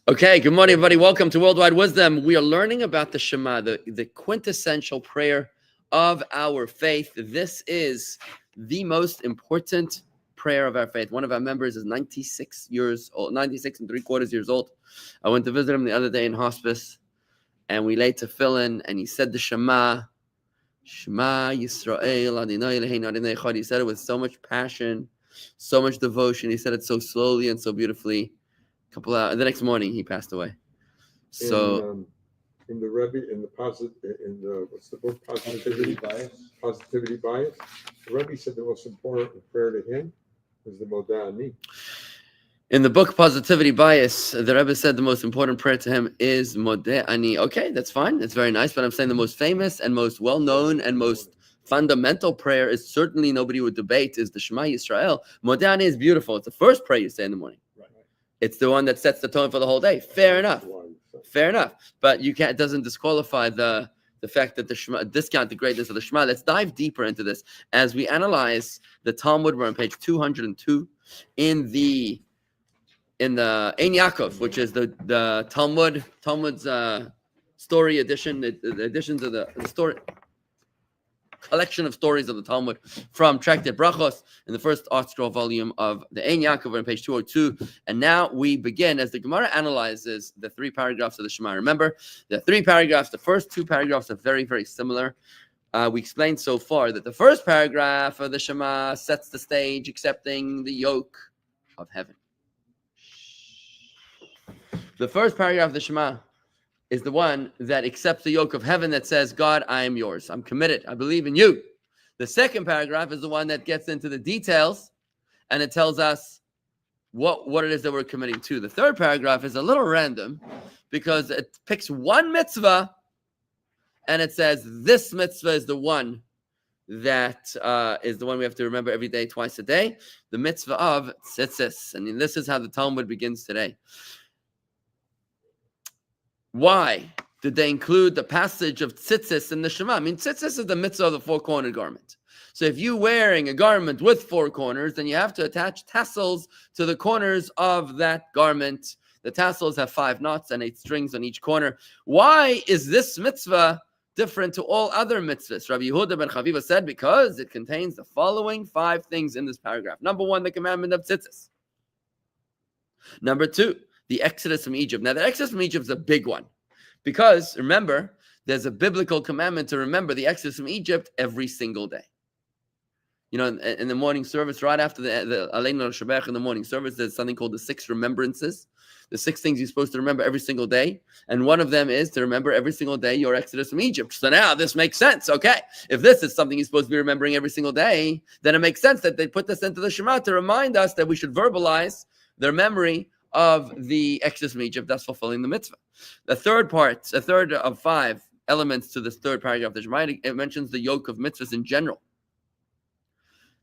Okay, good morning, everybody. Welcome to Worldwide Wisdom. We are learning about the Shema, the quintessential prayer of our faith. This is the most important prayer of our faith. One of our members is 96 years old, 96 and 3/4 years old. I went to visit him the other day in hospice, and we laid tefillin, and he said the Shema, Shema Yisrael, Adonai Eloheinu Adonai Echad. He said it with so much passion, so much devotion. He said it so slowly and so beautifully. Couple hours, the next morning he passed away. So in the Rebbe, in the what's the book, Positivity Bias, the Rebbe said the most important prayer to him was the Modani. In the book Positivity Bias, the Rebbe said the most important prayer to him is Modeh Ani. Okay, that's fine, that's very nice, but I'm saying the most famous and most well-known and most fundamental prayer is certainly nobody would debate is the Shema Yisrael. Modeh Ani is beautiful. It's the first prayer you say in the morning. It's the one that sets the tone for the whole day. Fair enough. But you can't. It doesn't disqualify the fact that the Shema, discount the greatness of the Shema. Let's dive deeper into this as we analyze the Talmud. We're on page 202 in the Ein Yaakov, which is the Talmud's story edition, the editions of the story. Collection of stories of the Talmud from Tractate Brachos in the first art scroll volume of the Ein Yaakov on page 202. And now we begin as the Gemara analyzes the three paragraphs of the Shema. Remember, the three paragraphs, the first two paragraphs are very, very similar. We explained so far that the first paragraph of the Shema sets the stage, accepting the yoke of heaven. The first paragraph of the Shema is the one that accepts the yoke of heaven that says, God, I am yours. I'm committed. I believe in you. The second paragraph is the one that gets into the details and it tells us what it is that we're committing to. The third paragraph is a little random because it picks one mitzvah and it says this mitzvah is the one that is the one we have to remember every day, twice a day, the mitzvah of tzitzis. And this is how the Talmud begins today. Why did they include the passage of tzitzis in the Shema? I mean, tzitzis is the mitzvah of the four-cornered garment. So if you're wearing a garment with four corners, then you have to attach tassels to the corners of that garment. The tassels have 5 knots and 8 strings on each corner. Why is this mitzvah different to all other mitzvahs? Rabbi Yehuda ben Chaviva said, because it contains the following 5 things in this paragraph. Number 1, the commandment of tzitzis. Number 2, the Exodus from Egypt. Now, the Exodus from Egypt is a big one because, remember, there's a biblical commandment to remember the Exodus from Egypt every single day. You know, in the morning service, right after the Aleinu Shabbat in the morning service, there's something called the 6 remembrances, the 6 things you're supposed to remember every single day. And one of them is to remember every single day your Exodus from Egypt. So now this makes sense. Okay, if this is something you're supposed to be remembering every single day, then it makes sense that they put this into the Shema to remind us that we should verbalize their memory of the Exodus from Egypt. That's fulfilling the mitzvah. The third part, a third of 5 elements to this third paragraph of the Shema, it mentions the yoke of mitzvahs in general.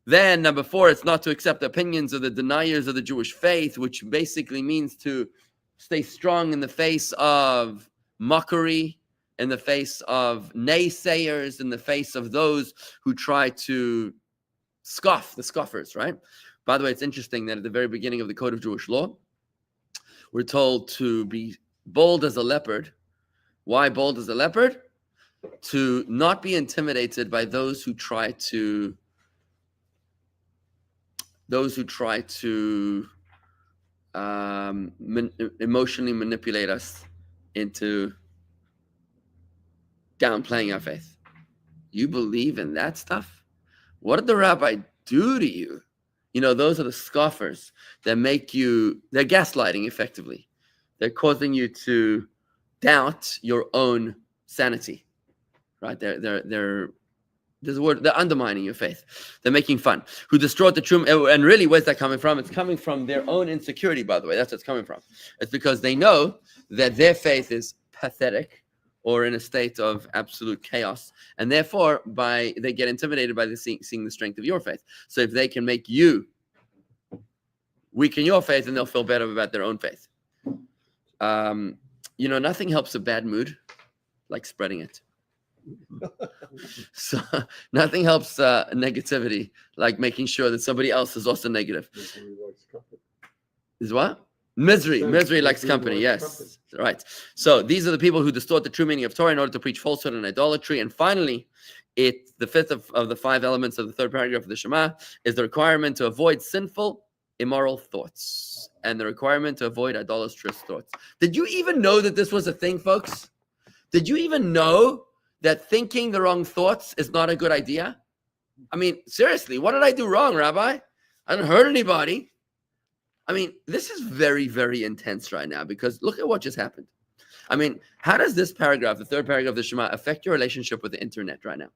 Then number 4, it's not to accept the opinions of the deniers of the Jewish faith, which basically means to stay strong in the face of mockery, in the face of naysayers, in the face of those who try to scoff, the scoffers, right? By the way, it's interesting that at the very beginning of the Code of Jewish Law, we're told to be bold as a leopard. Why bold as a leopard? To not be intimidated by those who try to emotionally manipulate us into downplaying our faith. You believe in that stuff? What did the rabbi do to you? You know, those are the scoffers that they're gaslighting effectively. They're causing you to doubt your own sanity, right? They're undermining your faith. They're making fun. Who destroyed the true, and really, where's that coming from? It's coming from their own insecurity, by the way. That's what it's coming from. It's because they know that their faith is pathetic or in a state of absolute chaos, and therefore they get intimidated by seeing the strength of your faith. So if they can make you weaken your faith, then they'll feel better about their own faith. You know, nothing helps a bad mood like spreading it. So nothing helps negativity like making sure that somebody else is also negative. Is what? Misery likes company. Yes, right. So these are the people who distort the true meaning of Torah in order to preach falsehood and idolatry. And finally, the fifth of the five elements of the third paragraph of the Shema is the requirement to avoid sinful, immoral thoughts and the requirement to avoid idolatrous thoughts. Did you even know that this was a thing, folks? Did you even know that thinking the wrong thoughts is not a good idea? I mean, seriously, what did I do wrong, Rabbi? I didn't hurt anybody. I mean, this is very, very intense right now because look at what just happened. I mean, how does this paragraph, the third paragraph of the Shema, affect your relationship with the internet right now?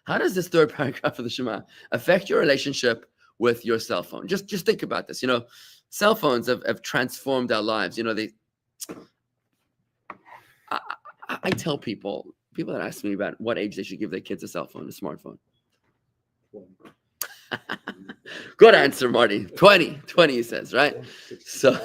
How does this third paragraph of the Shema affect your relationship with your cell phone? Just think about this. Cell phones have transformed our lives. I tell people that ask me about what age they should give their kids a cell phone, a smartphone. Good answer, Marty. 20, he says, right? So,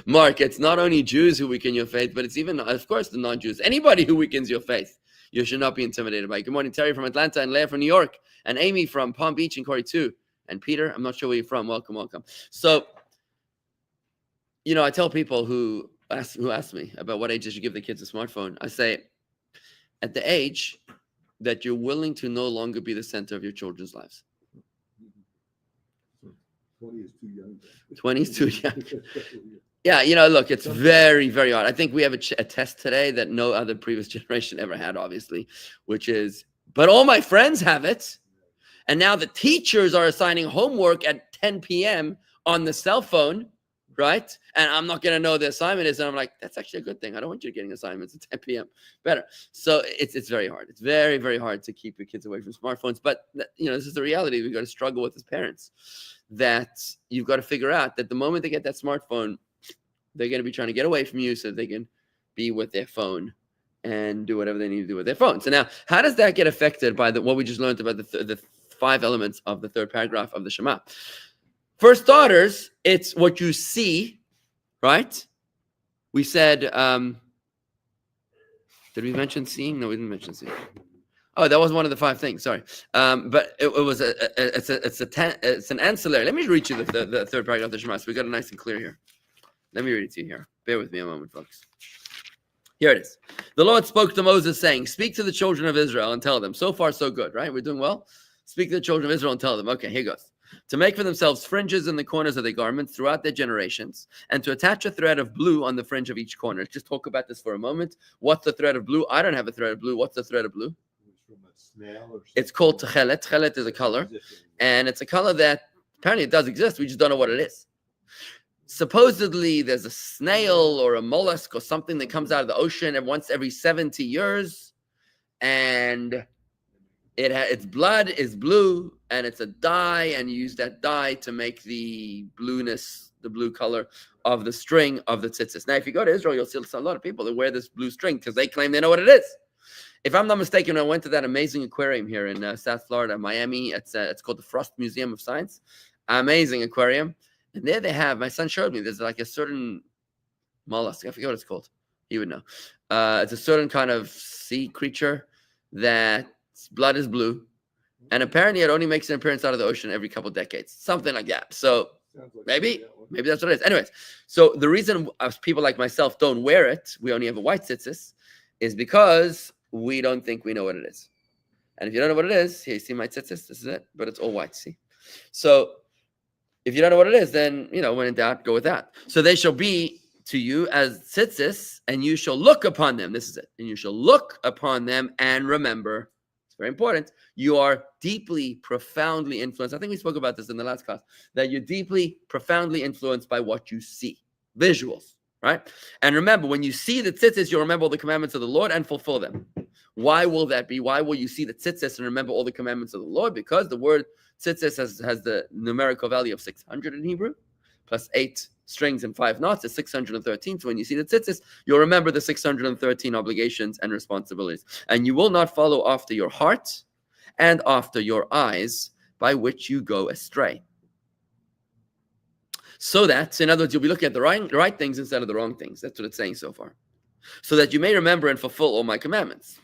Mark, it's not only Jews who weaken your faith, but it's even, of course, the non-Jews. Anybody who weakens your faith, you should not be intimidated by. Good morning, Terry from Atlanta, and Leah from New York, and Amy from Palm Beach and Corey too, and Peter. I'm not sure where you're from. Welcome. So, I tell people who ask me about what age they should give the kids a smartphone. I say, at the age that you're willing to no longer be the center of your children's lives. 20 is too young. 20 is too young. Yeah, look, it's very, very hard. I think we have a test today that no other previous generation ever had, obviously, which is, but all my friends have it. And now the teachers are assigning homework at 10 p.m. on the cell phone, right? And I'm not going to know the assignment is. And I'm like, that's actually a good thing. I don't want you getting assignments at 10 p.m. Better. So it's very hard. It's very, very hard to keep your kids away from smartphones. But, this is the reality we've got to struggle with as parents, that you've got to figure out that the moment they get that smartphone, they're going to be trying to get away from you so they can be with their phone and do whatever they need to do with their phone. So now, how does that get affected by what we just learned about the five elements of the third paragraph of the Shema? For starters, it's what you see, right? We said, did we mention seeing? No, we didn't mention seeing. Oh, that was one of the five things. Sorry, but it was it's an ancillary. Let me read you the third paragraph of the Shema. So we got it nice and clear here. Let me read it to you here. Bear with me a moment, folks. Here it is. The Lord spoke to Moses, saying, "Speak to the children of Israel and tell them." So far, so good, right? We're doing well. Speak to the children of Israel and tell them. Okay, here goes. To make for themselves fringes in the corners of their garments throughout their generations, and to attach a thread of blue on the fringe of each corner. Let's just talk about this for a moment. What's the thread of blue? I don't have a thread of blue. What's the thread of blue? It's called techelet. Techelet is a color, and it's a color that apparently it does exist. We just don't know what it is. Supposedly, there's a snail or a mollusk or something that comes out of the ocean once every 70 years, and its blood is blue, and it's a dye, and you use that dye to make the blueness, the blue color of the string of the tzitzis. Now, if you go to Israel, you'll see a lot of people that wear this blue string because they claim they know what it is. If I'm not mistaken, I went to that amazing aquarium here in South Florida, Miami. It's called the Frost Museum of Science. Amazing aquarium. And there they have, my son showed me, there's like a certain mollusk. I forget what it's called. He would know. It's a certain kind of sea creature that blood is blue. And apparently it only makes an appearance out of the ocean every couple of decades. Something like that. So maybe that's what it is. Anyways, so the reason people like myself don't wear it, we only have a white tzitzis, is because we don't think we know what it is. And if you don't know what it is, here you see my tzitzis, this is it, but it's all white, see? So if you don't know what it is, then, when in doubt, go with that. So they shall be to you as tzitzis, and you shall look upon them. This is it. And you shall look upon them and remember. It's very important. You are deeply, profoundly influenced. I think we spoke about this in the last class, that you're deeply, profoundly influenced by what you see. Visuals, right? And remember, when you see the tzitzis, you'll remember all the commandments of the Lord and fulfill them. Why will that be? Why will you see the tzitzis and remember all the commandments of the Lord? Because the word tzitzis has the numerical value of 600 in Hebrew, plus 8 strings and 5 knots is 613. So when you see the tzitzis, you'll remember the 613 obligations and responsibilities. And you will not follow after your heart and after your eyes, by which you go astray. So that, in other words, you'll be looking at the right things instead of the wrong things. That's what it's saying so far. So that you may remember and fulfill all my commandments.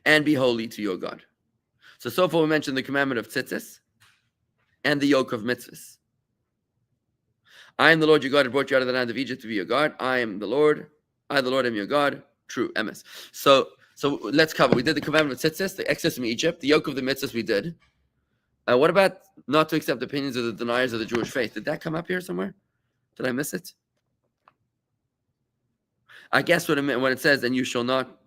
And be holy to your God. So far we mentioned the commandment of tzitzis. and the yoke of mitzvahs. I am the Lord your God who brought you out of the land of Egypt to be your God. I am the Lord. I, the Lord, am your God. True, MS. So let's cover. We did the commandment of tzitzis, the exodus from Egypt, the yoke of the mitzvahs we did. What about not to accept the opinions of the deniers of the Jewish faith? Did that come up here somewhere? Did I miss it? I guess what when it says, and you shall not,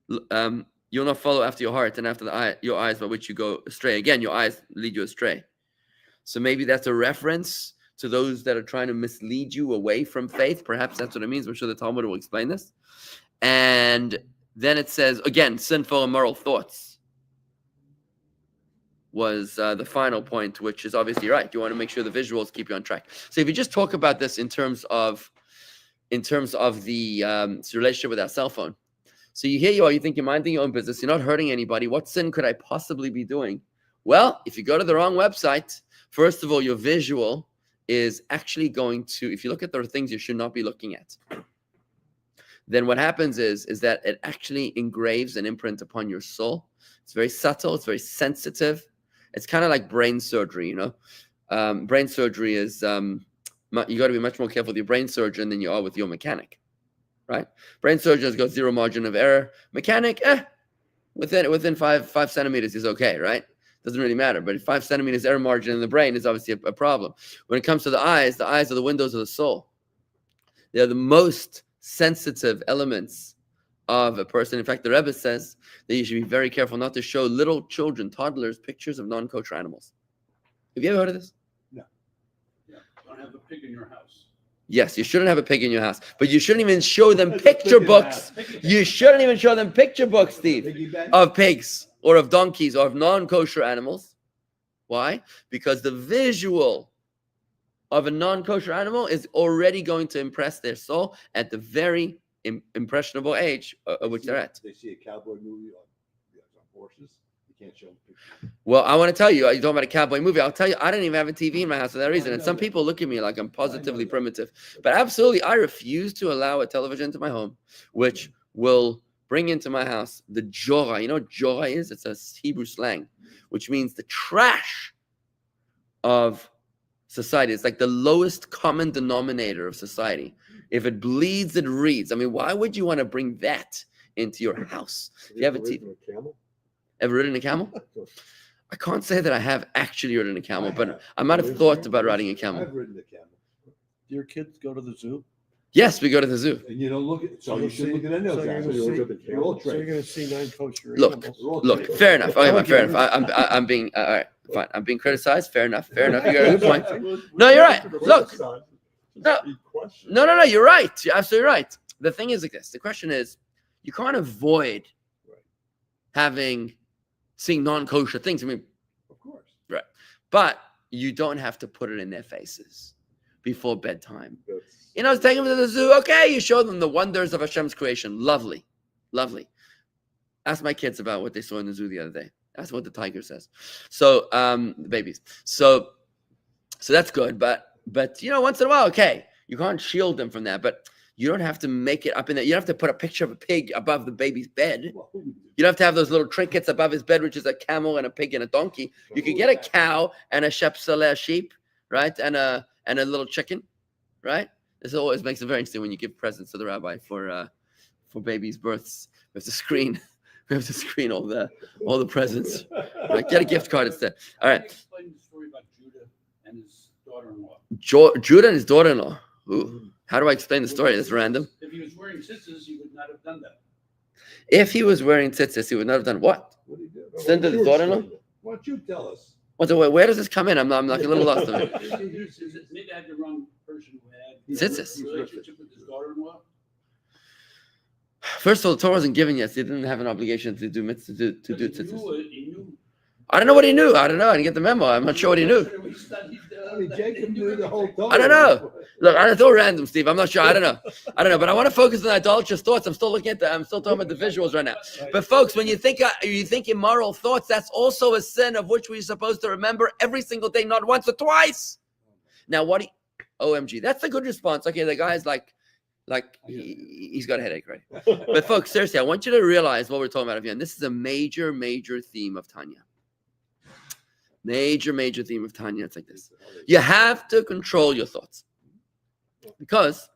you'll not follow after your heart and after your eyes by which you go astray. Again, your eyes lead you astray. So maybe that's a reference to those that are trying to mislead you away from faith. Perhaps that's what it means. I'm sure the Talmud will explain this. And then it says, again, sinful and immoral thoughts was the final point, which is obviously right. You want to make sure the visuals keep you on track. So if you just talk about this in terms of the relationship with our cell phone. So here you are, you think you're minding your own business, you're not hurting anybody. What sin could I possibly be doing? Well, if you go to the wrong website, first of all, your visual is actually going to, if you look at the things you should not be looking at, then what happens is that it actually engraves an imprint upon your soul. It's very subtle, it's very sensitive. It's kind of like brain surgery, Brain surgery is, you got to be much more careful with your brain surgeon than you are with your mechanic, right? Brain surgeons got zero margin of error. Mechanic, within five centimeters is okay, right? Doesn't really matter. But 5 centimeters error margin in the brain is obviously a problem. When it comes to the eyes are the windows of the soul. They're the most sensitive elements of a person. In fact, the Rebbe says that you should be very careful not to show little children, toddlers, pictures of non-kosher animals. Have you ever heard of this? No. Yeah. Don't have a pig in your house. Yes, you shouldn't have a pig in your house, but you shouldn't even show them picture books. You shouldn't even show them picture books, Steve, of pigs or of donkeys or of non-kosher animals. Why? Because the visual of a non-kosher animal is already going to impress their soul at the very impressionable age of which they're at. They see a cowboy movie on horses. You can't show them pictures. Well, I want to tell you, you're talking about a cowboy movie. I'll tell you, I didn't even have a TV in my house for that reason. And some people look at me like I'm positively primitive. But absolutely, I refuse to allow a television into my home, which will bring into my house the jorah. You know what jorah is? It's a Hebrew slang, which means the trash of society. It's like the lowest common denominator of society. If it bleeds, it reads. I mean, why would you want to bring that into your house? If you have a TV. Ever ridden a camel? I can't say that I have actually ridden a camel, but I might have thought about riding a camel. I've ridden a camel. Do your kids go to the zoo? Yes, we go to the zoo. And you don't look at, so you should look at any of those animals. You're all So you're trained. going to see non-kosher Look, animals. look, fair enough. Okay, fair enough. I'm being all right. Fine. I'm being criticized. Fair enough. Fair enough. You got a good point. No, you're right. Look. No. You're right. You're absolutely right. The thing is like this. The question is, you can't avoid seeing non-kosher things. I mean, Of course. right. But you don't have to put it in their faces before bedtime. You know, take them to the zoo. Okay, you show them the wonders of Hashem's creation. Lovely. Lovely. Ask my kids about what they saw in the zoo the other day. That's what the tiger says. So, the babies. So that's good. But you know, once in a while, okay, you can't shield them from that. But you don't have to make it up in there. You don't have to put a picture of a pig above the baby's bed. You don't have to have those little trinkets above his bed, which is a camel and a pig and a donkey. You could get a cow and a shepseleh sheep, right? And a little chicken, right? This always makes it very interesting when you give presents to the rabbi for babies' births. We have to screen all the presents. Right? Get a gift card instead. All right. Explain the story about Judah and his daughter-in-law. Judah and his daughter-in-law. Ooh. How do I explain the story? That's random. If he was wearing tzitzis, he would not have done that. If he was wearing tzitzis, he would not have done what? What did he do? Send to the daughter-in-law? Why don't you tell us? Where does this come in? I'm like a little lost on it. Maybe I had the wrong person who had Tzitzis. a relationship with his daughter-in-law. First of all, the Torah wasn't given yet. So he didn't have an obligation to do mitzvah, to do tzitzis. He knew. I don't know what he knew. I don't know. I didn't get the memo. I'm not sure what he knew. Jacob knew the whole time. I don't know. Look, it's all random, Steve. I'm not sure. I don't know. But I want to focus on idolatrous thoughts. I'm still talking about the visuals right now. But folks, when you think immoral thoughts, that's also a sin of which we're supposed to remember every single day, not once or twice. Now, OMG, that's a good response. Okay, the guy's like he's got a headache, right? But folks, seriously, I want you to realize what we're talking about here. And this is a major, major theme of Tanya. Major theme of Tanya. It's like this. You have to control your thoughts because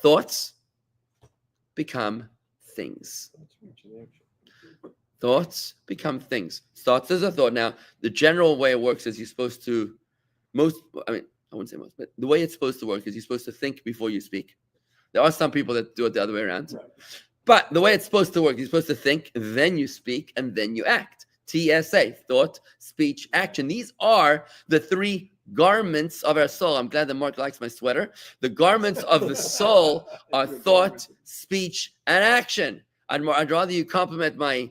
thoughts become things. Thoughts become things. Thoughts is a thought. Now, the general way it works is you're supposed to, I wouldn't say most, but the way it's supposed to work is you're supposed to think before you speak. There are some people that do it the other way around. Right. But the way it's supposed to work, you're supposed to think, then you speak, and then you act. TSA, thought, speech, action. These are the three garments of our soul. I'm glad that Mark likes my sweater. The garments of the soul are thought, speech, and action. I'd rather you compliment my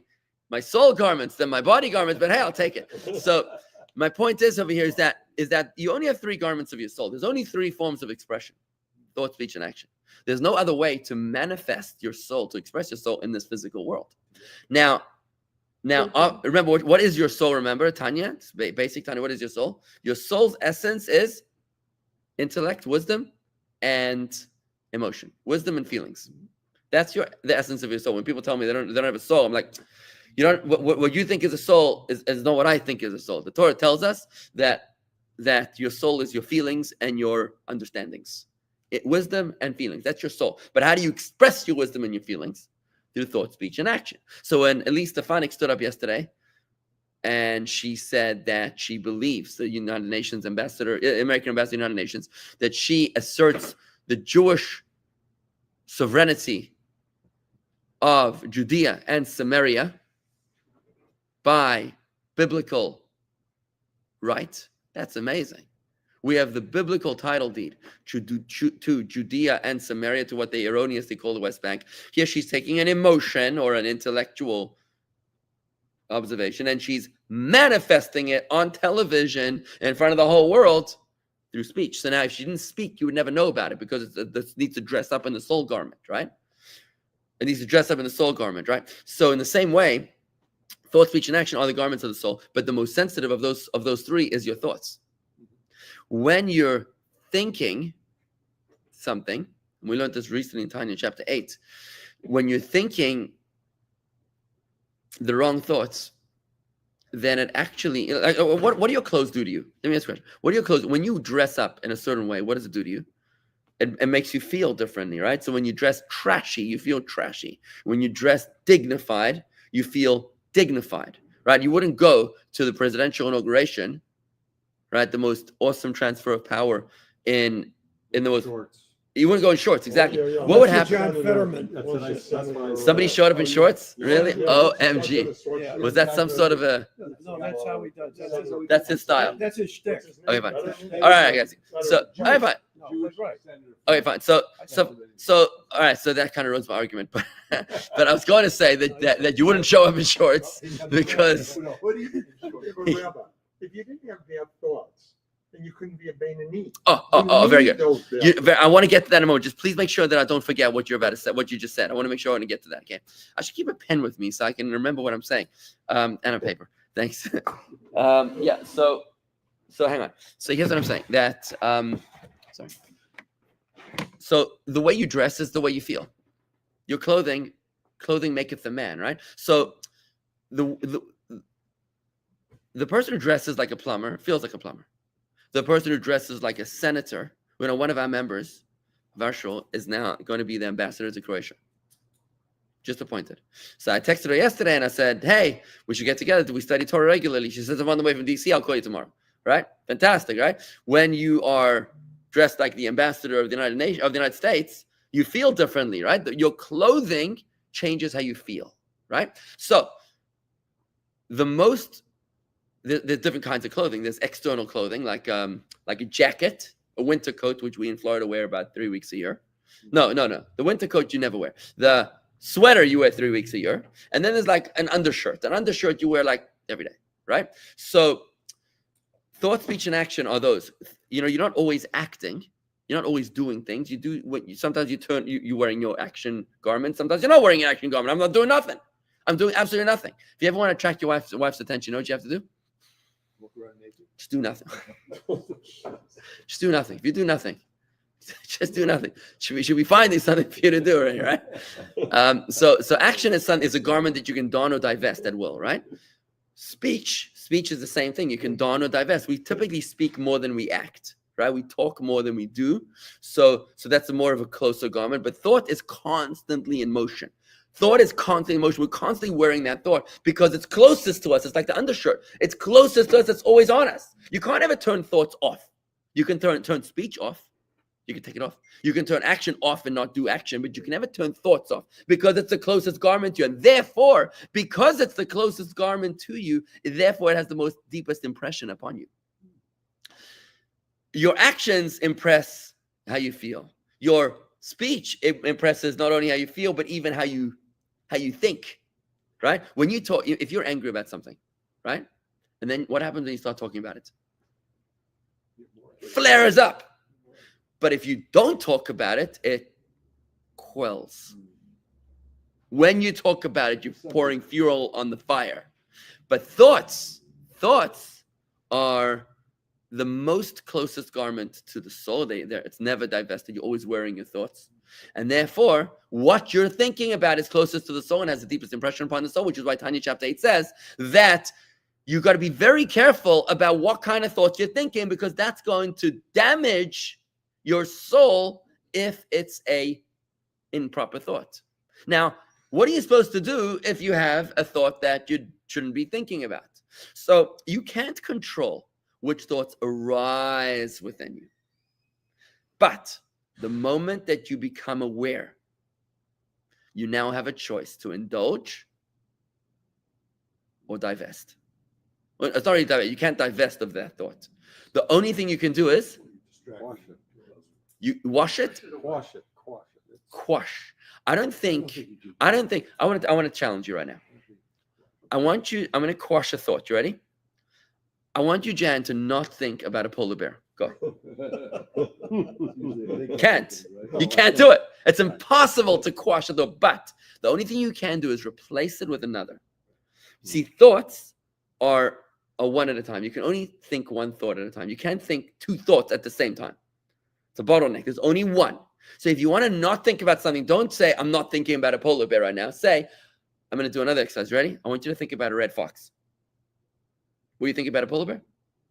soul garments than my body garments, but hey, I'll take it. So my point is over here is that you only have three garments of your soul. There's only three forms of expression: thought, speech, and action. There's no other way to manifest your soul, to express your soul in this physical world. Now, remember, what is your soul? Remember, Tanya, basic Tanya, what is your soul? Your soul's essence is intellect, wisdom, and emotion. Wisdom and feelings. That's the essence of your soul. When people tell me they don't have a soul, I'm like, you don't. What you think is a soul is not what I think is a soul. The Torah tells us that your soul is your feelings and your understandings. Wisdom and feelings. That's your soul. But how do you express your wisdom and your feelings? Through thought, speech, and action. So when Elise Stefanik stood up yesterday and she said that she believes the United Nations ambassador, American ambassador to the United Nations, that she asserts the Jewish sovereignty of Judea and Samaria by biblical right, that's amazing. We have the biblical title deed to Judea and Samaria, to what they erroneously call the West Bank. Here she's taking an emotion or an intellectual observation, and she's manifesting it on television in front of the whole world through speech. So now if she didn't speak, you would never know about it, because it needs to dress up in the soul garment, right? It needs to dress up in the soul garment, right? So in the same way, thought, speech, and action are the garments of the soul, but the most sensitive of those three is your thoughts. When you're thinking something, we learned this recently in Tanya chapter 8, when you're thinking the wrong thoughts, then it actually, what do your clothes do to you? Let me ask you a question. What do your clothes, when you dress up in a certain way, what does it do to you? It makes you feel differently, right? So when you dress trashy, you feel trashy. When you dress dignified, you feel dignified, right? You wouldn't go to the presidential inauguration, right? The most awesome transfer of power in the most. Shorts. You wouldn't go in shorts, exactly. Yeah. What would happen? John Fetterman. Somebody showed up in shorts? Really? Yeah. OMG. Yeah. Was that some sort of a? No, that's how he does. That's his style. That's his shtick. Okay, fine. All right, I guess. So, all right, fine. Okay, fine. So, all right. So that kind of ruins my argument, but I was going to say that you wouldn't show up in shorts because. If you didn't have bad thoughts, then you couldn't be a Beinoni. Oh, very good. I want to get to that in a moment. Just please make sure that I don't forget what you're about to say, what you just said. I want to make sure I want to get to that. Okay. I should keep a pen with me so I can remember what I'm saying, and a paper. Thanks. Yeah. So hang on. So here's what I'm saying. That sorry. So the way you dress is the way you feel. Your clothing maketh the man, right? So the person who dresses like a plumber feels like a plumber. The person who dresses like a senator, one of our members of our show is now going to be the ambassador to Croatia. Just appointed. So I texted her yesterday and I said, hey, we should get together. Do we study Torah regularly? She says, I'm on the way from DC. I'll call you tomorrow. Right? Fantastic, right? When you are dressed like the ambassador of the United States, you feel differently, right? Your clothing changes how you feel, right? So there's different kinds of clothing. There's external clothing, like a jacket, a winter coat, which we in Florida wear about 3 weeks a year. No. The winter coat you never wear. The sweater you wear 3 weeks a year. And then there's like an undershirt. An undershirt you wear like every day, right? So thought, speech, and action are those. You're not always acting. You're not always doing things. You do sometimes you're wearing your action garment. Sometimes you're not wearing an action garment. I'm not doing nothing. I'm doing absolutely nothing. If you ever want to attract your wife's attention, you know what you have to do? Walk around naked. Just do nothing. Just do nothing. If you do nothing, just do nothing. Should we finding something for you to do, right? So action is a garment that you can don or divest at will, right? Speech Speech is the same thing. You can don or divest. We typically speak more than we act, right? We talk more than we do. So that's more of a closer garment. But thought is constantly in motion. Thought is constantly in motion. We're constantly wearing that thought because it's closest to us. It's like the undershirt. It's closest to us. It's always on us. You can't ever turn thoughts off. You can turn speech off. You can take it off. You can turn action off and not do action, but you can never turn thoughts off because it's the closest garment to you. And therefore, because it's the closest garment to you, therefore it has the most deepest impression upon you. Your actions impress how you feel. Your speech impresses not only how you feel, but even how you think, right? When you talk, if you're angry about something, right? And then what happens when you start talking about it? Flares up. But if you don't talk about it, it quells. When you talk about it, you're pouring fuel on the fire. But thoughts are the most closest garment to the soul. It's never divested. You're always wearing your thoughts. And therefore, what you're thinking about is closest to the soul and has the deepest impression upon the soul, which is why Tanya chapter 8 says that you got to be very careful about what kind of thoughts you're thinking, because that's going to damage your soul if it's a improper thought. Now, what are you supposed to do if you have a thought that you shouldn't be thinking about? So you can't control which thoughts arise within you. But the moment that you become aware, you now have a choice to indulge or divest. Well, sorry, you can't divest of that thought. The only thing you can do is you wash it. Quash. I want to challenge you right now. I'm going to quash a thought. You ready? I want you, Jan, to not think about a polar bear. Go. Can't. You can't do it. It's impossible to quash a thought. But the only thing you can do is replace it with another. See, thoughts are one at a time. You can only think one thought at a time. You can't think two thoughts at the same time. It's a bottleneck. There's only one. So if you want to not think about something, don't say, I'm not thinking about a polar bear right now. Say, I'm going to do another exercise. Ready? I want you to think about a red fox. Were you thinking about a polar bear?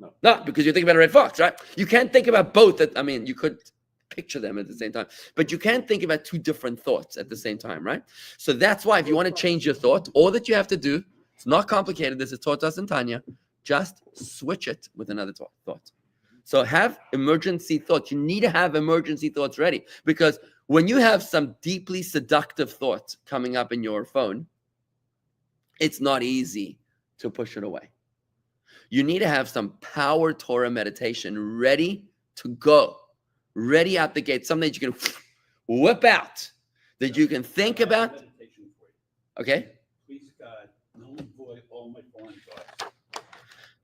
No. No, because you're thinking about a red fox, right? You can't think about both. You could picture them at the same time, but you can't think about two different thoughts at the same time, right? So that's why if you want to change your thought, all that you have to do, it's not complicated. This is taught us in Tanya. Just switch it with another thought. So have emergency thoughts. You need to have emergency thoughts ready, because when you have some deeply seductive thought coming up in your phone, it's not easy to push it away. You need to have some power Torah meditation ready to go, ready out the gate, something that you can whip out, that you can think about. Okay? Please God, null and void all my foreign thoughts.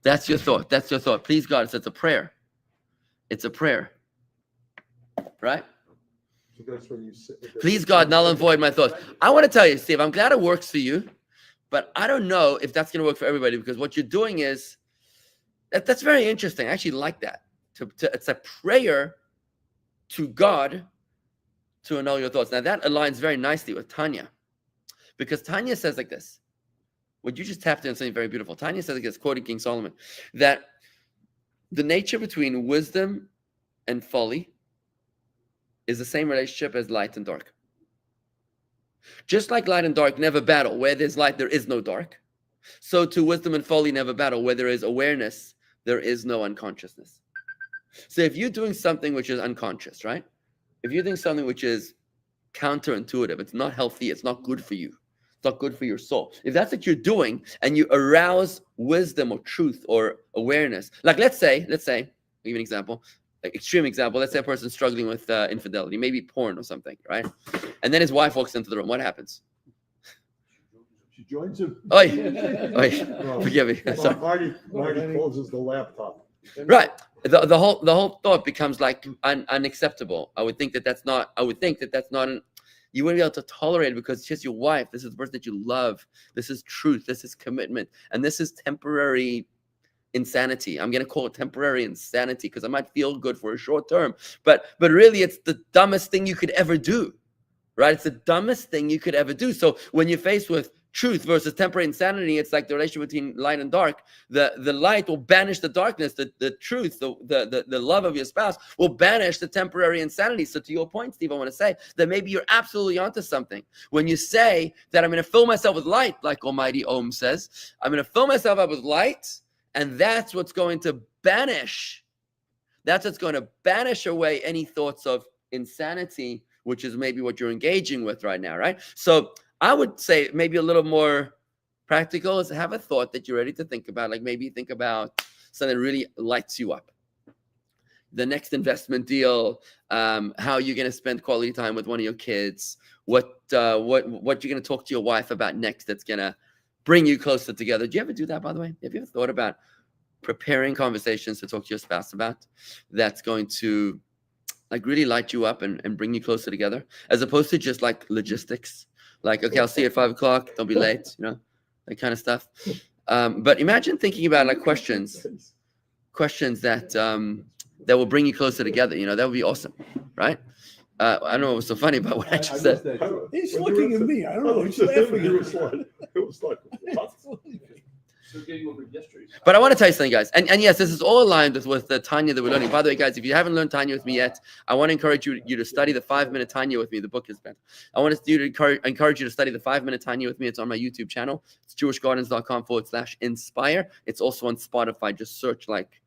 That's your thought. That's your thought. Please God, it's a prayer. It's a prayer. Right? So that's when you sit with Please God, null and void my thoughts. I want to tell you, Steve, I'm glad it works for you, but I don't know if that's going to work for everybody, because what you're doing is, that's very interesting. I actually like that. It's a prayer to God to annul your thoughts. Now that aligns very nicely with Tanya, because Tanya says like this. What you just tapped in something very beautiful. Tanya says like this, quoting King Solomon, that the nature between wisdom and folly is the same relationship as light and dark. Just like light and dark never battle. Where there's light, there is no dark. So too, wisdom and folly never battle. Where there is awareness, there is no unconsciousness. So if you're doing something which is unconscious, right? If you're doing something which is counterintuitive, it's not healthy, it's not good for you, it's not good for your soul. If that's what you're doing and you arouse wisdom or truth or awareness, like let's say, I'll give you an example, like extreme example. Let's say a person's struggling with infidelity, maybe porn or something, right? And then his wife walks into the room. What happens? She joins him. Oi, forgive me. Sorry. Marty closes the laptop. Right. The whole thought becomes like unacceptable. I would think that that's not you wouldn't be able to tolerate it, because it's just your wife. This is the person that you love. This is truth. This is commitment. And this is temporary insanity. I'm going to call it temporary insanity because I might feel good for a short term. But really, it's the dumbest thing you could ever do. Right? It's the dumbest thing you could ever do. So when you're faced with truth versus temporary insanity, it's like the relation between light and dark. The light will banish the darkness. The truth, the love of your spouse will banish the temporary insanity. So to your point, Steve, I want to say that maybe you're absolutely onto something when you say that I'm going to fill myself with light, like Almighty Om says. I'm going to fill myself up with light, and that's what's going to banish. That's what's going to banish away any thoughts of insanity, which is maybe what you're engaging with right now, right? So I would say maybe a little more practical is have a thought that you're ready to think about. Like maybe think about something that really lights you up. The next investment deal, how you're going to spend quality time with one of your kids, what you're going to talk to your wife about next that's going to bring you closer together. Do you ever do that, by the way? Have you ever thought about preparing conversations to talk to your spouse about that's going to like really light you up and bring you closer together, as opposed to just like logistics? Like, okay, I'll see you at 5 o'clock. Don't be late, that kind of stuff. But imagine thinking about like questions that that will bring you closer together. That would be awesome, right? I don't know what was so funny about what I just said. He's looking at me. I don't know. He's laughing. It was like, what? But I want to tell you something, guys. And yes, this is all aligned with the Tanya that we're learning. By the way, guys, if you haven't learned Tanya with me yet, I want to encourage you to study the 5-minute Tanya with me. The book is bent. I want to encourage you to study the 5-minute Tanya with me. It's on my YouTube channel. It's jewishgardens.com/inspire. It's also on Spotify. Just search like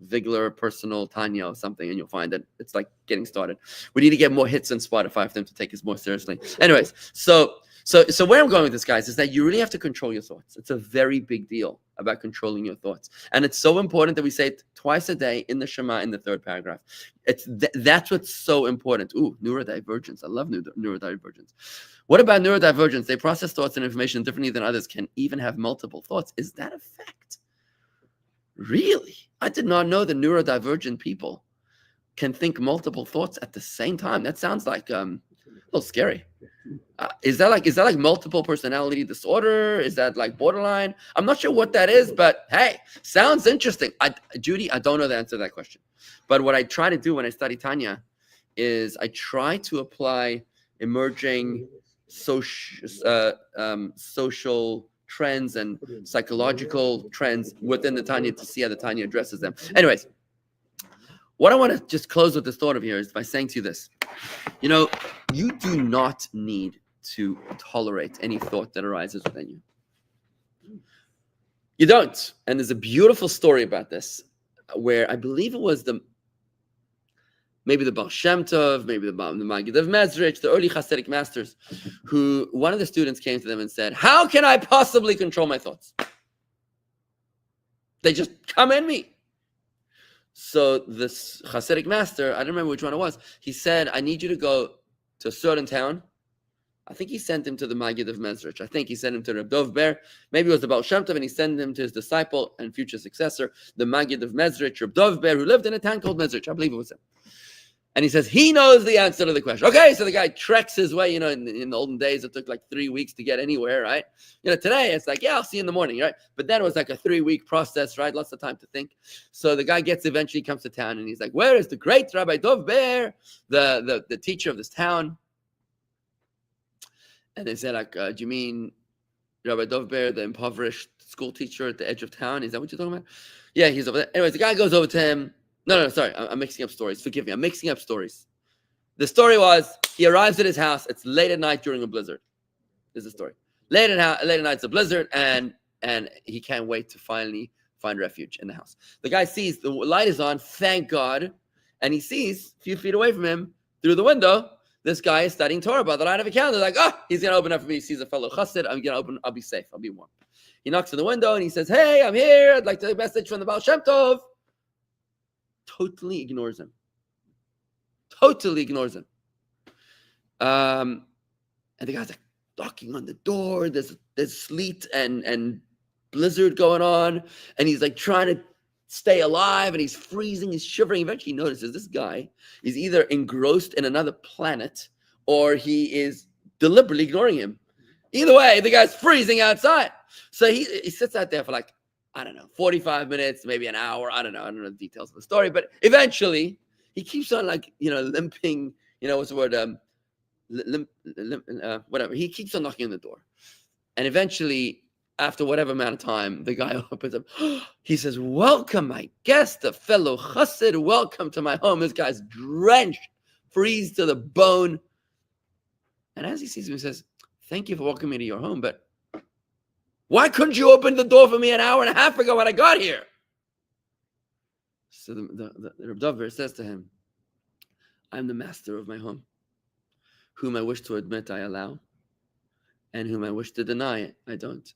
Vigler personal Tanya or something, and you'll find that it's like getting started. We need to get more hits on Spotify for them to take us more seriously. Anyways, so where I'm going with this, guys, is that you really have to control your thoughts. It's a very big deal about controlling your thoughts. And it's so important that we say it twice a day in the Shema in the 3rd paragraph. That's what's so important. Ooh, neurodivergence. I love neurodivergence. What about neurodivergence? They process thoughts and information differently than others, can even have multiple thoughts. Is that a fact? Really? I did not know that neurodivergent people can think multiple thoughts at the same time. That sounds like a little scary. Is that like multiple personality disorder? Is that like borderline? I'm not sure what that is, but hey, sounds interesting. Judy, I don't know the answer to that question. But what I try to do when I study Tanya is I try to apply emerging social trends and psychological trends within the Tanya to see how the Tanya addresses them. Anyways, what I want to just close with this thought of here is by saying to you this. You do not need to tolerate any thought that arises within you. You don't. And there's a beautiful story about this where I believe it was maybe the Baal Shem Tov, maybe the Maggid of Mezrich, the early Hasidic masters, who one of the students came to them and said, how can I possibly control my thoughts? They just come in me. So this Hasidic master, I don't remember which one it was, he said, I need you to go to a certain town. I think he sent him to the Maggid of Mezrich. I think he sent him to Rabbi Dovid Vigler. Maybe it was the Baal Shem Tov, and he sent him to his disciple and future successor, the Maggid of Mezrich, Rabbi Dovid Vigler, who lived in a town called Mezrich. I believe it was him. And he says, he knows the answer to the question. Okay, so the guy treks his way. In the olden days, it took like 3 weeks to get anywhere, right? Today it's like, yeah, I'll see you in the morning, right? But then it was like a 3-week process, right? Lots of time to think. So the guy eventually comes to town, and he's like, where is the great Rabbi Dovid Vigler, the teacher of this town? And they said, like, do you mean Rabbi Dovid Vigler, the impoverished school teacher at the edge of town? Is that what you're talking about? Yeah, he's over there. Anyways, the guy goes over to him. No, sorry. I'm mixing up stories. Forgive me. I'm mixing up stories. The story was he arrives at his house. It's late at night during a blizzard. This is the story. Late at night, it's a blizzard, and he can't wait to finally find refuge in the house. The guy sees the light is on, thank God, and he sees a few feet away from him through the window, this guy is studying Torah by the light of a candle. Like, he's going to open up for me. He sees a fellow chassid. I'm going to open. I'll be safe. I'll be warm. He knocks on the window, and he says, hey, I'm here. I'd like to take a message from the Baal Shem Tov. Totally ignores him. And the guy's like knocking on the door. There's sleet and blizzard going on, and he's like trying to stay alive, and he's freezing, he's shivering. Eventually he notices this guy is either engrossed in another planet or he is deliberately ignoring him. Either way, the guy's freezing outside. So he sits out there for like, I don't know, 45 minutes, maybe an hour. I don't know the details of the story, but eventually he keeps on like, limping, what's the word? Whatever. He keeps on knocking on the door. And eventually, after whatever amount of time, the guy opens up. He says, "Welcome, my guest, a fellow chassid. Welcome to my home." This guy's drenched, freeze to the bone. And as he sees him, he says, "Thank you for welcoming me to your home, but why couldn't you open the door for me an hour and a half ago when I got here?" So the Rabbi Dovid says to him, "I'm the master of my home. Whom I wish to admit, I allow, and whom I wish to deny, I don't."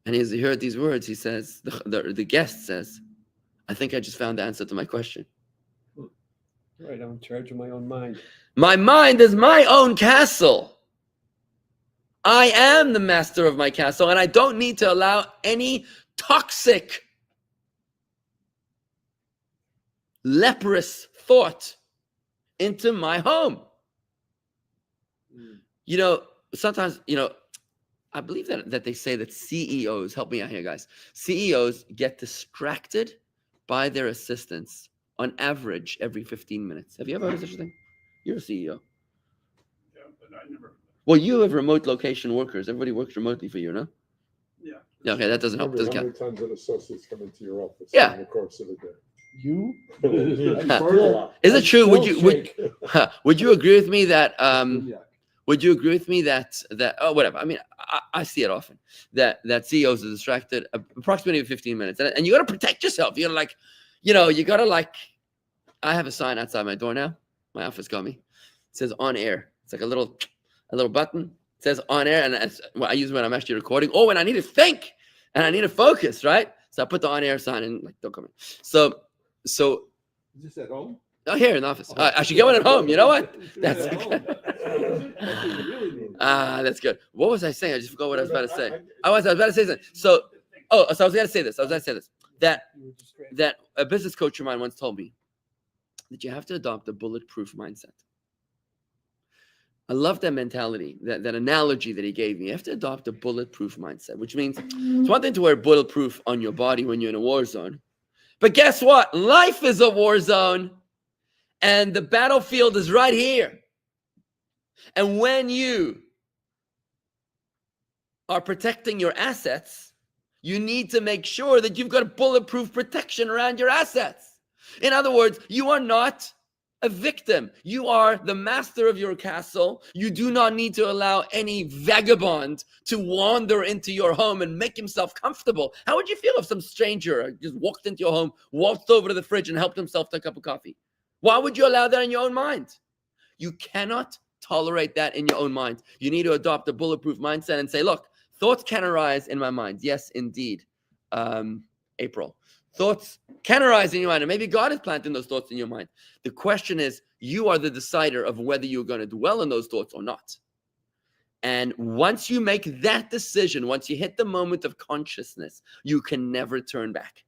And as he heard these words, he says, the guest says, "I think I just found the answer to my question. Right, I'm in charge of my own mind. My mind is my own castle. I am the master of my castle, and I don't need to allow any toxic, leprous thought into my home." You know, sometimes, I believe that they say that CEOs, help me out here, guys. CEOs get distracted by their assistants on average every 15 minutes. Have you ever heard of such a thing? You're a CEO. Yeah, but I never. Well, you have remote location workers. Everybody works remotely for you, no? Yeah. Yeah, okay, that doesn't help. How Doesn't many count. times an associate's come into your office Yeah. in the course of the day? You? I've heard a lot. Is it true? Still Would you agree with me that Yuck. would you agree with me that oh, whatever. I mean, I see it often that CEOs are distracted approximately 15 minutes, and you got to protect yourself. You got to you got to I have a sign outside my door now. My office got me. It says on air. It's like a little button. It says on air, and I use it when I'm actually recording, or when I need to think and I need to focus, right? So I put the on air sign and don't come in. So Is this at home? oh, here in the office. I should get one at home. You know what? That's At home. okay. That's what you really need. That's good. What was I saying? I just forgot what I was about to say. I was about to say something. So I was going to say this. That a business coach of mine once told me that you have to adopt a bulletproof mindset. I love that mentality, that analogy that he gave me. You have to adopt a bulletproof mindset, which means it's one thing to wear bulletproof on your body when you're in a war zone. But guess what? Life is a war zone, and the battlefield is right here. And when you are protecting your assets, you need to make sure that you've got a bulletproof protection around your assets. In other words, you are not a victim. You are the master of your castle. You do not need to allow any vagabond to wander into your home and make himself comfortable. How would you feel if some stranger just walked into your home, walked over to the fridge and helped himself to a cup of coffee? Why would you allow that in your own mind? You cannot tolerate that in your own mind. You need to adopt a bulletproof mindset and say, look, thoughts can arise in my mind. Yes, indeed. April. Thoughts can arise in your mind, and maybe God is planting those thoughts in your mind. The question is, you are the decider of whether you're going to dwell on those thoughts or not. And once you make that decision, once you hit the moment of consciousness, you can never turn back.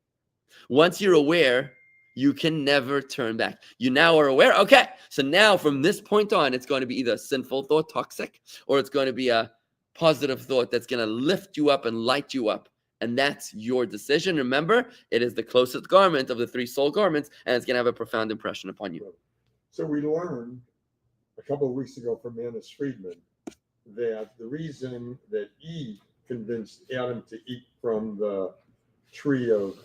Once you're aware, you can never turn back. You now are aware. Okay, so now from this point on, it's going to be either a sinful thought, toxic, or it's going to be a positive thought that's going to lift you up and light you up. And that's your decision. Remember, it is the closest garment of the three soul garments, and it's going to have a profound impression upon you. So we learned a couple of weeks ago from Manus Friedman that the reason that Eve convinced Adam to eat from the tree of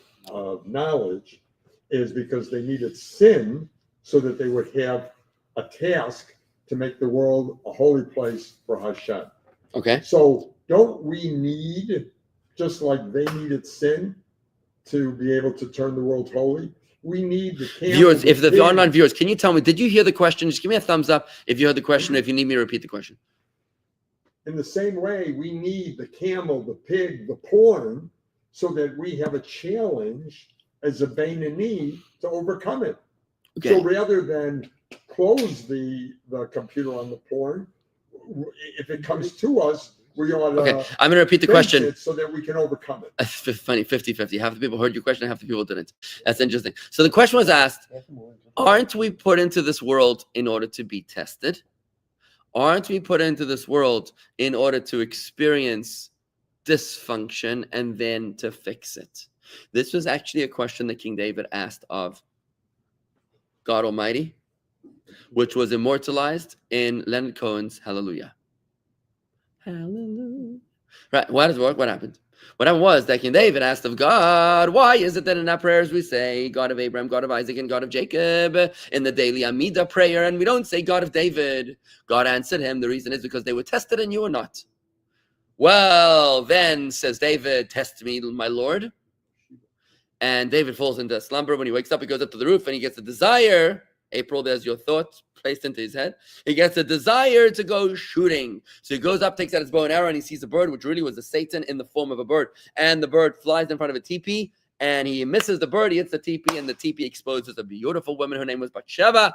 knowledge is because they needed sin so that they would have a task to make the world a holy place for Hashem. Okay. So don't we need, just like they needed sin to be able to turn the world holy, we need the camel. Viewers, if the online viewers, can you tell me, did you hear the question? Just give me a thumbs up if you heard the question, if you need me to repeat the question. In the same way, we need the camel, the pig, the porn, so that we have a challenge as a Beinoni to overcome it. Okay. So rather than close the computer on the porn, if it comes to us, we ought to Okay, I'm going to repeat the face question. it so that we can overcome it. It's funny, 50-50. Half the people heard your question, half the people didn't. That's interesting. So the question was asked, aren't we put into this world in order to be tested? Aren't we put into this world in order to experience dysfunction and then to fix it? This was actually a question that King David asked of God Almighty, which was immortalized in Leonard Cohen's Hallelujah. Hallelujah. Right. What happened? What happened was that King David asked of God, why is it that in our prayers we say God of Abraham, God of Isaac, and God of Jacob in the daily Amidah prayer, and we don't say God of David? God answered him, the reason is because they were tested and you were not. Well, then, says David, test me, my Lord. And David falls into slumber. When he wakes up, he goes up to the roof and he gets a desire. April, there's your thought placed into his head. He gets a desire to go shooting. So he goes up, takes out his bow and arrow, and he sees a bird, which really was a Satan in the form of a bird. And the bird flies in front of a teepee, and he misses the bird. He hits the teepee, and the teepee exposes a beautiful woman. Her name was Bathsheba,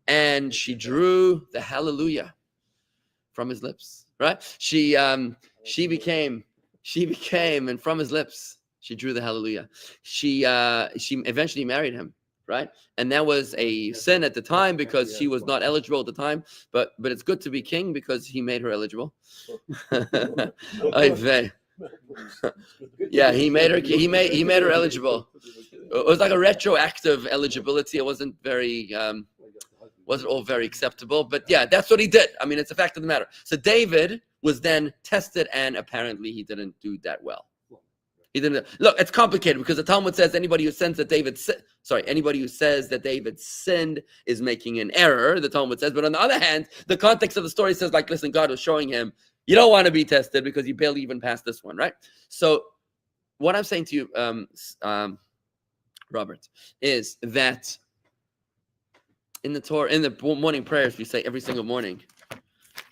and she drew the hallelujah from his lips. Right? She became, and from his lips, she drew the hallelujah. She eventually married him. Right, and that was a sin at the time because she was not eligible at the time. But it's good to be king because he made her eligible. Yeah, he made her eligible. It was like a retroactive eligibility. It wasn't all very acceptable. But yeah, that's what he did. I mean, it's a fact of the matter. So David was then tested, and apparently he didn't do that well. He didn't. Look, it's complicated because the Talmud says anybody who says that David sinned is making an error. The Talmud says, but on the other hand, the context of the story says, like, listen, God was showing him, you don't want to be tested because you barely even passed this one, right? So, what I'm saying to you, Robert, is that in the Torah, in the morning prayers, we say every single morning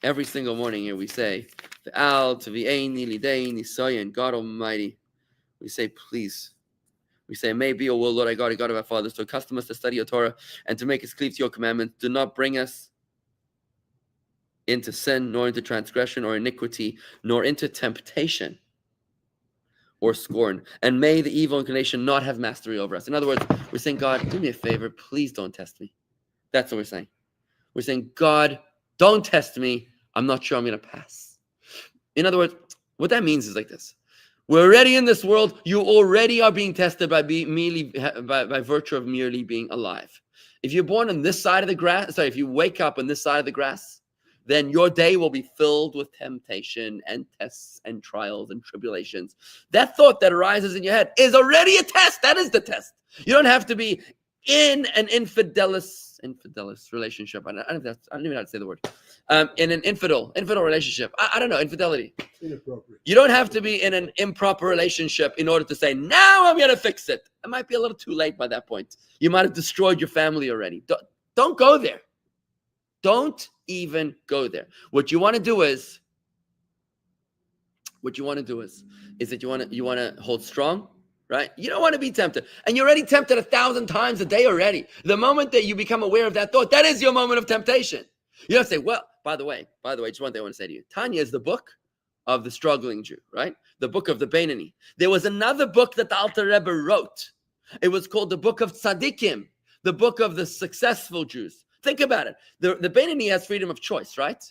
here we say, "Al Tavi'eni Lideini Soyan," God Almighty. We say, please. We say, may be, O will, Lord, God of our fathers, to accustom us to study your Torah and to make us cleave to your commandments. Do not bring us into sin, nor into transgression or iniquity, nor into temptation or scorn. And may the evil inclination not have mastery over us. In other words, we're saying, God, do me a favor. Please don't test me. That's what we're saying. We're saying, God, don't test me. I'm not sure I'm going to pass. In other words, what that means is like this. We're already in this world. You already are being tested by virtue of merely being alive. If you're born on this side of the grass, if you wake up on this side of the grass, then your day will be filled with temptation and tests and trials and tribulations. That thought that arises in your head is already a test. That is the test. You don't have to be in an infidelis relationship. I don't even know how to say the word. In an infidel relationship. I don't know, infidelity. Inappropriate. You don't have to be in an improper relationship in order to say, now I'm going to fix it. It might be a little too late by that point. You might have destroyed your family already. Don't go there. Don't even go there. What you want to do is that you want to hold strong. Right? You don't want to be tempted. And you're already tempted 1,000 times a day already. The moment that you become aware of that thought, that is your moment of temptation. You don't say, well, by the way, just one thing I want to say to you. Tanya is the book of the struggling Jew, right? The book of the Beinoni. There was another book that the Alter Rebbe wrote. It was called the book of Tzaddikim, the book of the successful Jews. Think about it. The Beinoni has freedom of choice, right?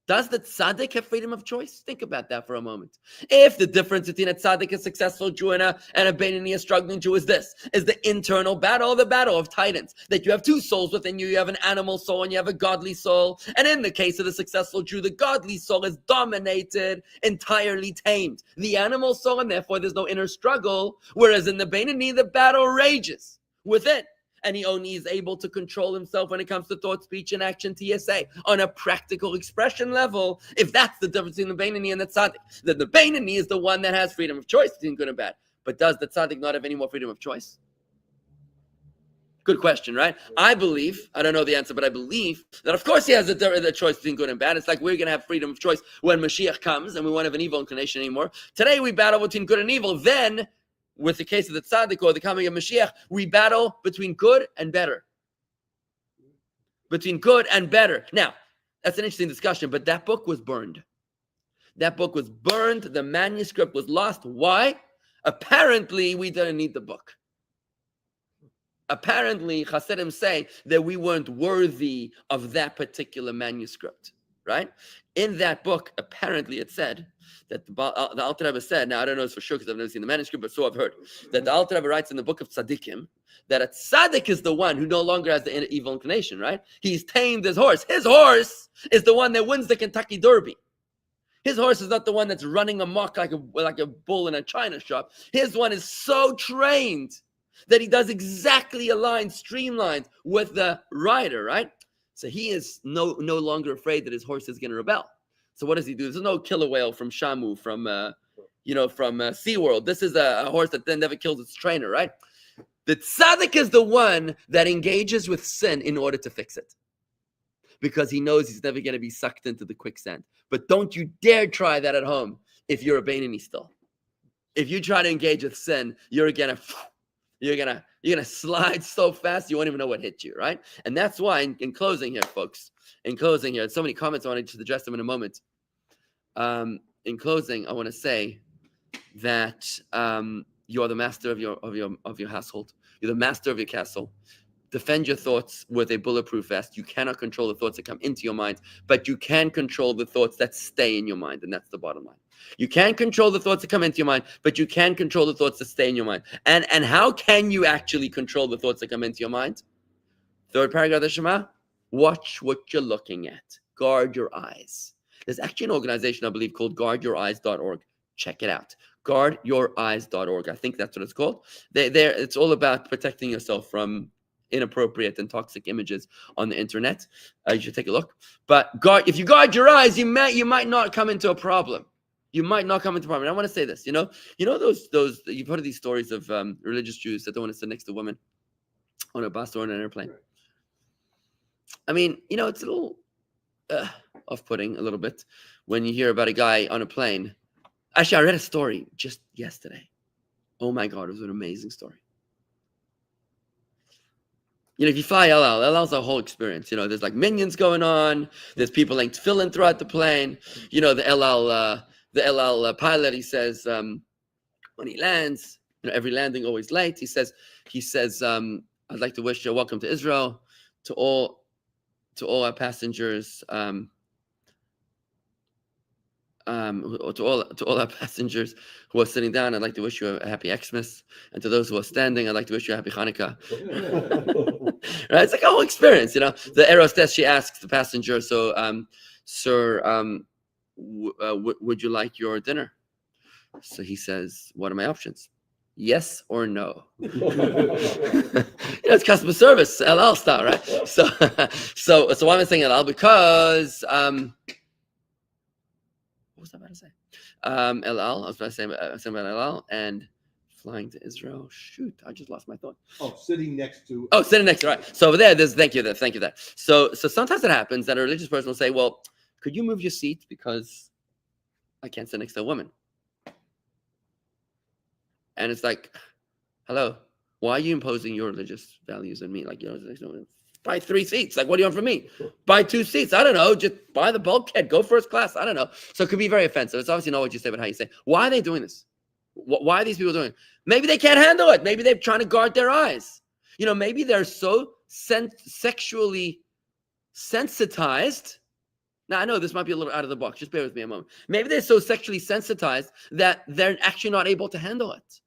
Does the tzaddik have freedom of choice? Think about that for a moment. If the difference between a tzaddik, a successful Jew, and a Beinoni, a struggling Jew, is the internal battle, the battle of titans, that you have two souls within you. You have an animal soul and you have a godly soul. And in the case of the successful Jew, the godly soul is dominated, entirely tamed. The animal soul, and therefore there's no inner struggle. Whereas in the Beinoni, the battle rages within. And he only is able to control himself when it comes to thought, speech, and action, TSA. On a practical expression level, if that's the difference between the Beinoni and the Tzaddik, then the Beinoni is the one that has freedom of choice between good and bad. But does the Tzaddik not have any more freedom of choice? Good question, right? I believe, I don't know the answer, but I believe that of course he has the choice between good and bad. It's like we're going to have freedom of choice when Mashiach comes and we won't have an evil inclination anymore. Today we battle between good and evil. Then, with the case of the tzaddik or the coming of Mashiach, we battle between good and better. Between good and better. Now, that's an interesting discussion, but that book was burned. The manuscript was lost. Why? Apparently, we didn't need the book. Apparently, Hasidim say that we weren't worthy of that particular manuscript, right? In that book, apparently it said that the Alter Rebbe said, now I don't know this for sure because I've never seen the manuscript, but so I've heard, that the Alter Rebbe writes in the book of Tzaddikim that a tzaddik is the one who no longer has the evil inclination, right? He's tamed his horse. His horse is the one that wins the Kentucky Derby. His horse is not the one that's running amok like a bull in a china shop. His one is so trained that he does exactly aligned, streamlined with the rider, right? So he is no longer afraid that his horse is going to rebel. So what does he do? There's no killer whale from Shamu, from SeaWorld. This is a horse that then never kills its trainer, right? The tzaddik is the one that engages with sin in order to fix it, because he knows he's never going to be sucked into the quicksand. But don't you dare try that at home if you're a Beinoni still. If you try to engage with sin, you're gonna slide so fast you won't even know what hit you, right? And that's why, in closing here, folks, there's so many comments. I want to address them in a moment. In closing, I want to say that you are the master of your household. You're the master of your castle. Defend your thoughts with a bulletproof vest. You cannot control the thoughts that come into your mind, but you can control the thoughts that stay in your mind, and that's the bottom line. You can't control the thoughts that come into your mind, but you can control the thoughts that stay in your mind. And how can you actually control the thoughts that come into your mind? Third paragraph of the Shema, watch what you're looking at. Guard your eyes. There's actually an organization, I believe, called guardyoureyes.org. Check it out. Guardyoureyes.org. I think that's what it's called. It's all about protecting yourself from inappropriate and toxic images on the internet. You should take a look. But if you guard your eyes, you might not come into a problem. You might not come into a problem. And I want to say this. You know those you've heard of these stories of religious Jews that don't want to sit next to women on a bus or on an airplane. I mean, it's a little off-putting a little bit when you hear about a guy on a plane. Actually, I read a story just yesterday. Oh my God, it was an amazing story. If you fly LL's a whole experience. There's like minions going on. There's people like filling throughout the plane. The LL pilot, he says, when he lands, every landing always late. He says, I'd like to wish you welcome to Israel, to all our passengers, to all our passengers who are sitting down. I'd like to wish you a happy Xmas, and to those who are standing, I'd like to wish you a happy Hanukkah. Right? It's like a whole experience, The air hostess, she asks the passenger, so, sir, would you like your dinner? So he says, what are my options? Yes or no? It's customer service, LL style, right? So why am I saying LL? Because what was I about to say? LL. I was about to say about LL and flying to Israel. Shoot, I just lost my thought. Sitting next to. Right. So over there, there's thank you there. So sometimes it happens that a religious person will say, well, could you move your seat because I can't sit next to a woman? And it's like, hello, why are you imposing your religious values on me? Like, buy 3 seats. Like, what do you want from me? Buy 2 seats. I don't know. Just buy the bulkhead. Go first class. I don't know. So it could be very offensive. It's obviously not what you say, but how you say. Why are they doing this? Why are these people doing it? Maybe they can't handle it. Maybe they're trying to guard their eyes. Maybe they're so sexually sensitized. Now, I know this might be a little out of the box. Just bear with me a moment. Maybe they're so sexually sensitized that they're actually not able to handle it.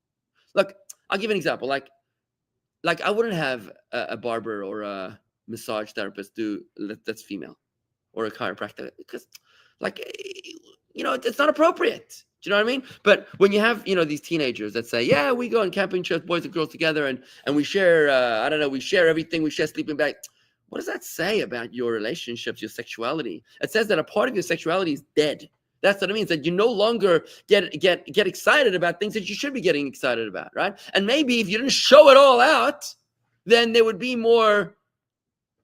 Look, I'll give you an example. Like I wouldn't have a barber or a massage therapist that's female, or a chiropractor, because, it's not appropriate. Do you know what I mean? But when you have, these teenagers that say, yeah, we go on camping trips, boys and girls together, and we share, we share everything. We share sleeping bag. What does that say about your relationships, your sexuality? It says that a part of your sexuality is dead. That's what it means, that you no longer get excited about things that you should be getting excited about, right? And maybe if you didn't show it all out, then there would be more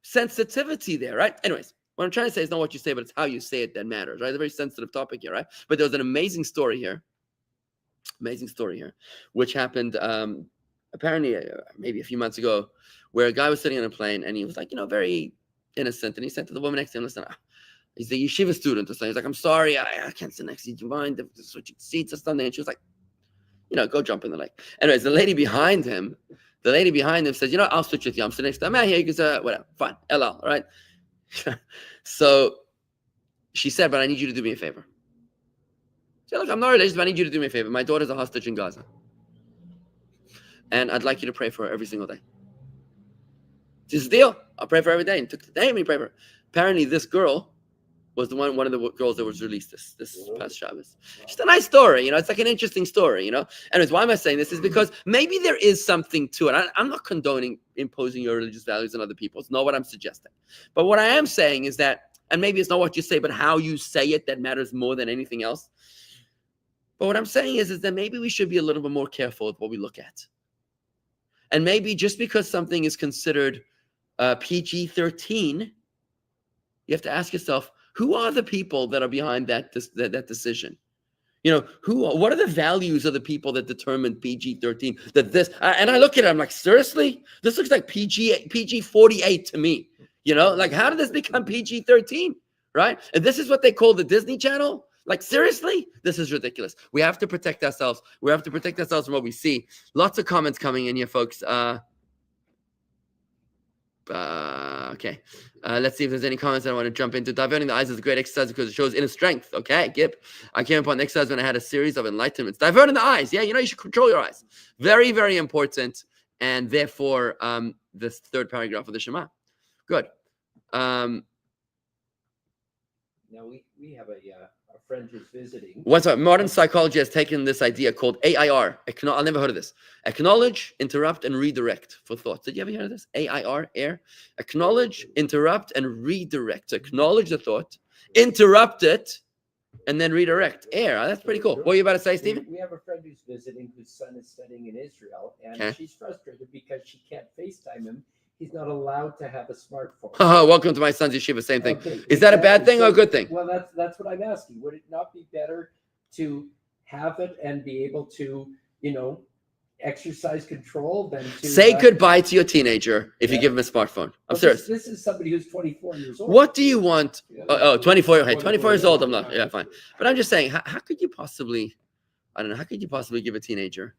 sensitivity there, right? Anyways, what I'm trying to say is not what you say, but it's how you say it that matters, right? It's a very sensitive topic here, right? But there was an amazing story here, which happened apparently maybe a few months ago, where a guy was sitting on a plane and he was like, very innocent, and he said to the woman next to him, listen, he's a yeshiva student or something. He's like, I'm sorry, I can't sit next to you. Do you mind switching seats or something? And she was like, go jump in the lake. Anyways, the lady behind him says, I'll switch with you. I'm sitting next to him. Here, you can whatever, fine, LL, all right? So she said, but I need you to do me a favor. She said, look, I'm not religious, but I need you to do me a favor. My daughter's a hostage in Gaza, and I'd like you to pray for her every single day. This is the deal. I'll pray for her every day. And took the day and we pray for her. Apparently, this girl was the one of the girls that was released this past Shabbos. Just a nice story, you know. It's like an interesting story, you know. Anyways, why am I saying this? Is because maybe there is something to it. I'm not condoning imposing your religious values on other people. It's not what I'm suggesting. But what I am saying is that, and maybe it's not what you say, but how you say it that matters more than anything else. But what I'm saying is that maybe we should be a little bit more careful with what we look at. And maybe just because something is considered PG-13, you have to ask yourself, who are the people that are behind that decision? You know, what are the values of the people that determined PG-13? And I look at it, I'm like, seriously? This looks like PG-48 to me. You know, like, how did this become PG-13? Right? And this is what they call the Disney Channel? Like, seriously? This is ridiculous. We have to protect ourselves. We have to protect ourselves from what we see. Lots of comments coming in here, folks. Okay. Let's see if there's any comments that I want to jump into. Diverting the eyes is a great exercise because it shows inner strength. Okay, Gib. I came upon the exercise when I had a series of enlightenments. Diverting the eyes. Yeah, you know, you should control your eyes. Very, very important. And therefore, this third paragraph of the Shema. Good. Now we have a friend who's visiting. Once modern psychology has taken this idea called AIR. I've never heard of this. Acknowledge, interrupt, and redirect for thoughts. Did you ever hear of this? AIR, air. Acknowledge, interrupt, and redirect. So acknowledge the thought, interrupt it, and then redirect. Air. That's pretty cool. What were you about to say, Stephen? We have a friend who's visiting whose son is studying in Israel, and Okay. she's frustrated because she can't FaceTime him. He's not allowed to have a smartphone. Welcome to my son's yeshiva. Same thing. Okay, Is that a bad exactly. thing or a good thing? Well, that's what I'm asking. Would it not be better to have it and be able to, you know, exercise control than to Say goodbye to your teenager if you Yeah. give him a smartphone. I'm Well, serious. This is somebody who's 24 years old. What do you want? Yeah. 24. Hey, 24 years old. I'm not. Yeah, fine. But I'm just saying, how could you possibly, I don't know, how could you possibly give a teenager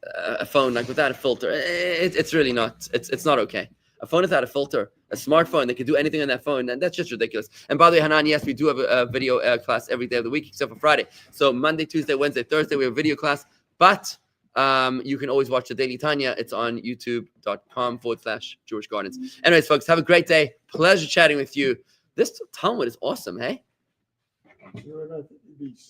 a phone like without a filter? It's really not. It's not okay. A phone without a filter, a smartphone that can do anything on that phone, and that's just ridiculous. And by the way, Hanan, yes, we do have a video class every day of the week except for Friday. So Monday, Tuesday, Wednesday, Thursday, we have a video class. But you can always watch the Daily Tanya. It's on youtube.com/Jewish Gardens. Anyways, folks, have a great day. Pleasure chatting with you. This Talmud is awesome, hey? You're not-